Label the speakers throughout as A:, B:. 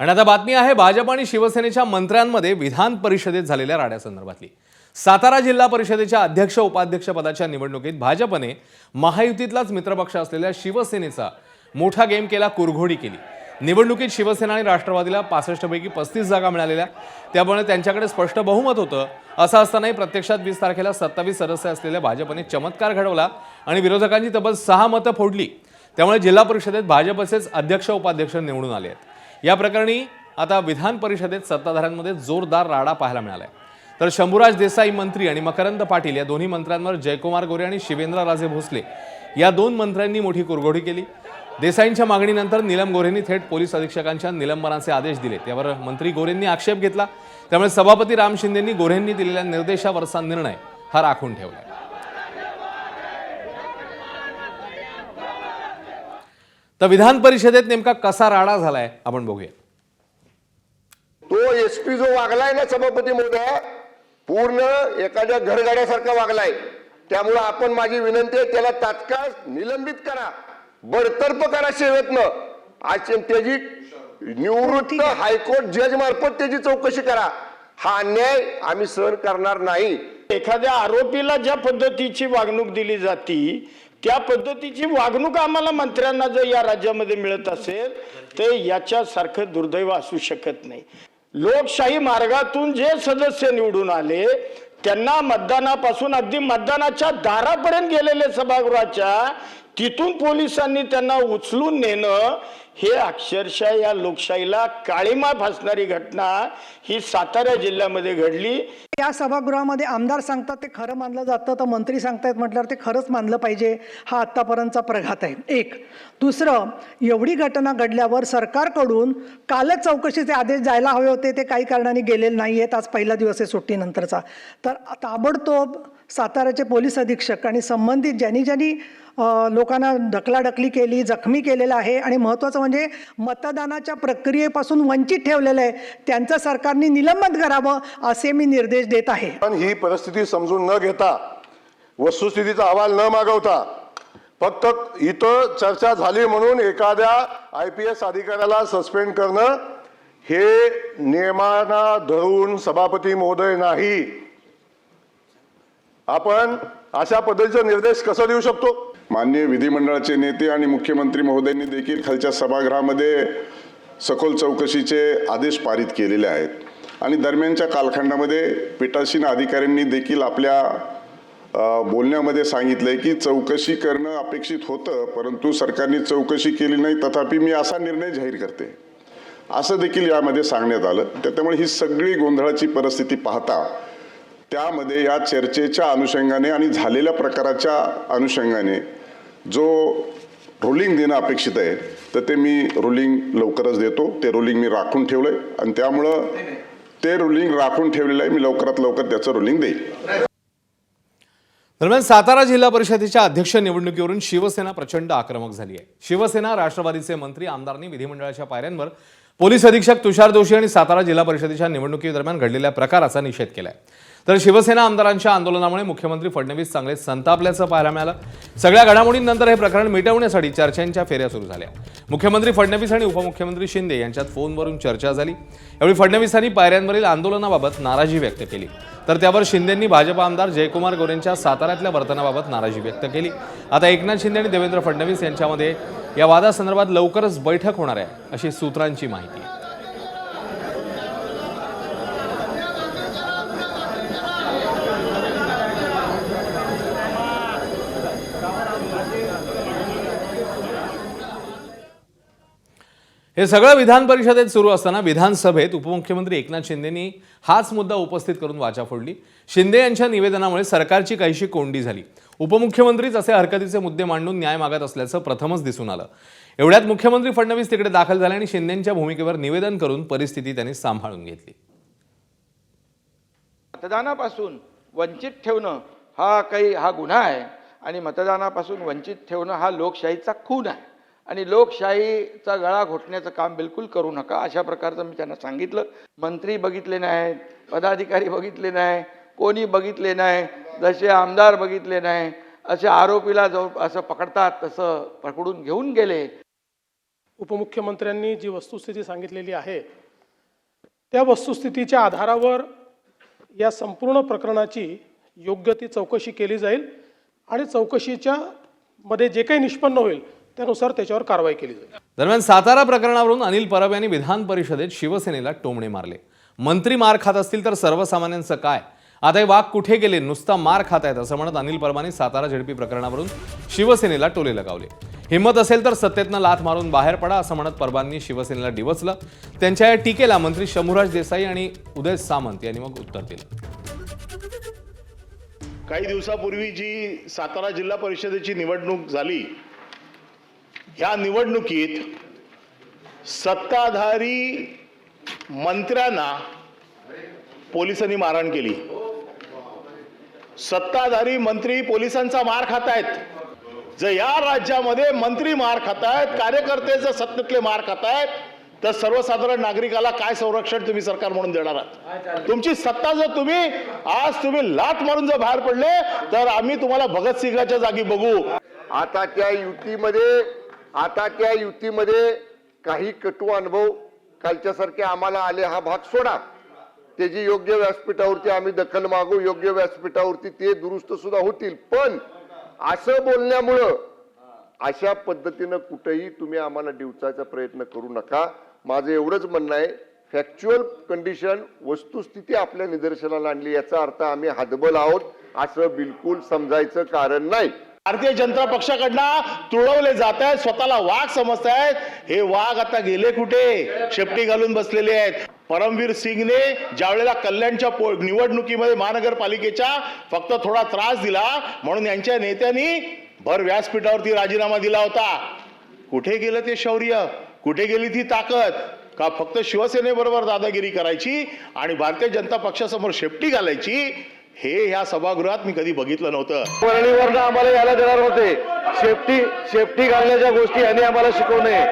A: आणि आता बातमी आहे भाजप आणि शिवसेनेच्या मंत्र्यांमध्ये विधान परिषदेत झालेल्या राड्यासंदर्भातली। सातारा जिल्हा परिषदेच्या अध्यक्ष उपाध्यक्ष पदाच्या निवडणुकीत भाजपने महायुतीतलाच मित्रपक्ष असलेल्या शिवसेनेचा मोठा गेम केला, कुरघोडी केली। निवडणुकीत शिवसेना आणि राष्ट्रवादीला 65 पैकी 35 जागा मिळालेल्या, त्यामुळे त्यांच्याकडे स्पष्ट बहुमत होतं। असं असतानाही प्रत्यक्षात 20 तारखेला 27 सदस्य असलेल्या भाजपने चमत्कार घडवला आणि विरोधकांची तब्बल 6 मतं फोडली। त्यामुळे जिल्हा परिषदेत भाजपचेच अध्यक्ष उपाध्यक्ष निवडून आले आहेत। या प्रकरणी आता विधान परिषदेत सत्ताधाऱ्यांमध्ये जोरदार राडा पाहायला मिळाला आहे। तर शंभूराज देसाई मंत्री आणि मकरंद पाटील या दोन्ही मंत्र्यांवर जयकुमार गोरे आणि शिवेंद्रराजे भोसले या दोन मंत्र्यांनी मोठी कुरघोडी केली। देसाईंच्या मागणीनंतर नीलम गोरेंनी थेट पोलीस अधीक्षकांच्या निलंबनाचे आदेश दिले। त्यावर मंत्री गोरेंनी आक्षेप घेतला, त्यामुळे सभापती राम शिंदेंनी गोरेंनी दिलेल्या निर्देशावरचा निर्णय हा राखून ठेवला। तर विधान परिषदेत नेमका कसा राडा झालाय आपण बघूया।
B: तो एसपी जो वागलाय ना सभापती महोदय, पूर्ण एखाद्या घरगाड्यासारखा वागलाय। त्यामुळे आपण माझी विनंती आहे, त्याला तात्काळ निलंबित करा, बडतर्फ करा सेवेतनं। आज त्याची निवृत्त हायकोर्ट जज मार्फत त्याची चौकशी करा। हा अन्याय आम्ही सहन करणार नाही।
C: एखाद्या आरोपीला ज्या पद्धतीची वागणूक दिली जाती त्या पद्धतीची वागणूक आम्हाला मंत्र्यांना जर या राज्यामध्ये मिळत असेल तर याच्यासारखं दुर्दैव असू शकत नाही। लोकशाही मार्गातून जे सदस्य निवडून आले त्यांना मतदानापासून अगदी मतदानाच्या दारापर्यंत गेलेले सभागृहाच्या तिथून पोलिसांनी त्यांना उचलून नेणं हे अक्षरशः या लोकशाहीला काळीमा फासणारी घटना ही सातारा जिल्ह्यामध्ये घडली।
D: या सभागृहामध्ये आमदार सांगतात ते खरं मानलं जातं, तर मंत्री सांगतायत म्हटल्यावर ते खरंच मानलं पाहिजे। हा आत्तापर्यंतचा प्रघात आहे एक। दुसरं, एवढी घटना घडल्यावर सरकारकडून कालच चौकशीचे आदेश जायला हवे होते, ते काही कारणाने गेलेले नाही आहेत। आज पहिला दिवस आहे सुट्टीनंतरचा, तर ताबडतोब साताराचे पोलीस अधीक्षक आणि संबंधित ज्यांनी लोकांना ढकलाढकली केली, जखमी केलेला आहे आणि महत्त्वाचं म्हणजे मतदानाच्या प्रक्रियेपासून वंचित ठेवलेलं आहे, त्यांचं सरकारने निलंबन करावं असे मी निर्देश देत आहे।
B: पण ही परिस्थिती समजून न घेता, वस्तुस्थितीचा अहवाल न मागवता, फक्त इथं चर्चा झाली म्हणून एखाद्या IPS अधिकाऱ्याला सस्पेंड करणं हे नियमांना धरून सभापती महोदय नाही। आपण अशा पद्धतीचा निर्देश कसा देऊ शकतो?
E: माननीय विधिमंडळाचे नेते आणि मुख्यमंत्री महोदयांनी देखील खालच्या सभागृहामध्ये सखोल चौकशीचे आदेश पारित केलेले आहेत आणि दरम्यानच्या कालखंडामध्ये पीठासीन अधिकाऱ्यांनी देखील आपल्या बोलण्यामध्ये सांगितलंय की चौकशी करणं अपेक्षित होतं, परंतु सरकारने चौकशी केली नाही, तथापि मी असा निर्णय जाहीर करते असं देखील यामध्ये सांगण्यात आलं। त्यामुळे ही सगळी गोंधळाची परिस्थिती पाहता त्यामध्ये या चर्चेच्या अनुषंगाने आणि झालेल्या प्रकाराच्या अनुषंगाने जो रुलिंग देणं अपेक्षित आहे तर ते मी रुलिंग लवकरच देतो। ते रुलिंग मी राखून ठेवलंय आणि त्यामुळं ते रुलिंग राखून ठेवलेलं आहे, मी लवकरात लवकर त्याचं रुलिंग देईल।
A: दरम्यान सातारा जिल्हा परिषदेच्या अध्यक्ष निवडणुकीवरून शिवसेना प्रचंड आक्रमक झाली आहे। शिवसेना राष्ट्रवादीचे मंत्री आमदारांनी विधिमंडळाच्या पायऱ्यांवर पोलीस अधीक्षक तुषार जोशी आणि सातारा जिल्हा परिषदेच्या निवडणुकीदरम्यान घडलेल्या प्रकाराचा निषेध केलाय। तर शिवसेना आमदारांच्या आंदोलनामुळे मुख्यमंत्री फडणवीस चांगले संतापल्याचं पाहायला मिळालं। सगळ्या घडामोडींनंतर हे प्रकरण मिटवण्यासाठी चर्चांच्या फेऱ्या सुरू झाल्या। मुख्यमंत्री फडणवीस आणि उपमुख्यमंत्री शिंदे यांच्यात फोनवरून चर्चा झाली। यावेळी फडणवीसांनी पायऱ्यांवरील आंदोलनाबाबत नाराजी व्यक्त केली, तर त्यावर शिंदेंनी भाजप आमदार जयकुमार गोरेंच्या साताऱ्यातल्या वर्तनाबाबत नाराजी व्यक्त केली। आता एकनाथ शिंदे आणि देवेंद्र फडणवीस यांच्यामध्ये या वादासंदर्भात लवकरच बैठक होणार आहे अशी सूत्रांची माहिती आहे। हे सगळं विधान परिषदेत सुरू असताना विधानसभेत उपमुख्यमंत्री एकनाथ शिंदेंनी हाच मुद्दा उपस्थित करून वाचा फोडली। शिंदे यांच्या निवेदनामुळे सरकारची काहीशी कोंडी झाली। उपमुख्यमंत्रीच असे हरकतीचे मुद्दे मांडून न्याय मागत असल्याचं प्रथमच दिसून आलं। एवढ्यात मुख्यमंत्री फडणवीस तिकडे दाखल झाले आणि शिंदेंच्या भूमिकेवर निवेदन करून परिस्थिती त्यांनी सांभाळून घेतली।
F: मतदानापासून वंचित ठेवणं हा गुन्हा आहे आणि मतदानापासून वंचित ठेवणं हा लोकशाहीचा खून आहे आणि लोकशाहीचा गळा घोटण्याचं काम बिलकुल करू नका अशा प्रकारचं मी त्यांना सांगितलं। मंत्री बघितले नाही, पदाधिकारी बघितले नाही, कोणी बघितले नाही, जसे आमदार बघितले नाही, असे आरोपीला जो असं पकडतात तसं पकडून घेऊन गेले।
G: उपमुख्यमंत्र्यांनी जी वस्तुस्थिती सांगितलेली आहे त्या वस्तुस्थितीच्या आधारावर या संपूर्ण प्रकरणाची योग्य ती चौकशी केली जाईल आणि चौकशीच्या मध्ये जे काही निष्पन्न होईल त्यानुसार त्याच्यावर कारवाई केली जाईल.
A: दरम्यान सातारा प्रकरणावरून अनिल परब यांनी विधान परिषदेत शिवसेनेला टोमणे मारले. मंत्री मार खात असतील तर सर्वसामान्यांचं काय? आता हे वाघ कुठे गेले? नुसता मार खात आहेत असं म्हणत अनिल परबांनी सातारा झेडपी प्रकरणावरून शिवसेनेला टोले लगावले. हिंमत असेल तर सत्तेतनं लाथ मारून बाहेर पडा असं म्हणत परबांनी शिवसेनेला डिवचलं. त्यांच्या या टीकेला मंत्री शंभूराज देसाई आणि उदय सामंत यांनी मग उत्तर दिलं.
H: काही दिवसापूर्वी जी सातारा जिल्हा परिषदेची निवडणूक झाली, ह्या निवडणुकीत सत्ताधारी मंत्र्यांना पोलिसांनी मारहाण केली. सत्ताधारी मंत्री पोलिसांचा मार खातायत. जर या राज्यामध्ये मंत्री मार खातायत, कार्यकर्ते जर सत्तेतले मार खातायत, तर सर्वसाधारण नागरिकाला काय संरक्षण तुम्ही सरकार म्हणून देणार आहात? तुमची सत्ता जर आज तुम्ही लाथ मारून जर बाहेर पडले तर आम्ही तुम्हाला भगतसिंगाच्या जागी बघू.
B: आता त्या युतीमध्ये काही कटू अनुभव कालच्यासारखे आम्हाला आले, हा भाग सोडा. त्याची योग्य व्यासपीठावरती आम्ही दखल मागू, योग्य व्यासपीठावरती ते दुरुस्त सुद्धा होतील. पण असं बोलण्यामुळं अशा पद्धतीनं कुठेही तुम्ही आम्हाला डिवचायचा प्रयत्न करू नका. माझं एवढंच म्हणणं आहे, फॅक्च्युअल कंडिशन, वस्तुस्थिती आपल्या निदर्शनाला आणली, याचा अर्थ आम्ही हातबल आहोत असं बिलकुल समजायचं कारण नाही.
H: भारतीय जनता पक्षाकडनं तुडवले जात आहेत, स्वतःला वाघ समजतायत. हे वाघ आता गेले कुठे? शेपटी घालून बसलेले आहेत. परमवीर सिंगने ज्यावेळेला कल्याणच्या निवडणुकीमध्ये महानगरपालिकेच्या फक्त थोडा त्रास दिला म्हणून यांच्या नेत्यांनी भर व्यासपीठावरती राजीनामा दिला होता. कुठे गेलं ते शौर्य? कुठे गेली ती ताकद? का फक्त शिवसेनेबरोबर दादागिरी करायची आणि भारतीय जनता पक्षासमोर शेपटी घालायची? हे ह्या सभागृहात मी कधी बघितलं नव्हतं.
B: वरणीवरनं आम्हाला यायला देणार होते. शेपटी घालण्याच्या गोष्टी यांनी आम्हाला शिकवू नये.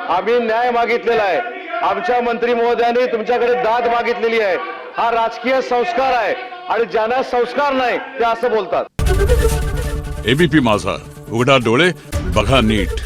B: आम्ही न्याय मागितलेला आहे. आमच्या मंत्री महोदयांनी तुमच्याकडे दाद मागितलेली आहे. हा राजकीय संस्कार आहे आणि ज्यांना संस्कार नाही ते असं बोलतात.
I: एबीपी माझा, उघडा डोळे बघा नीट.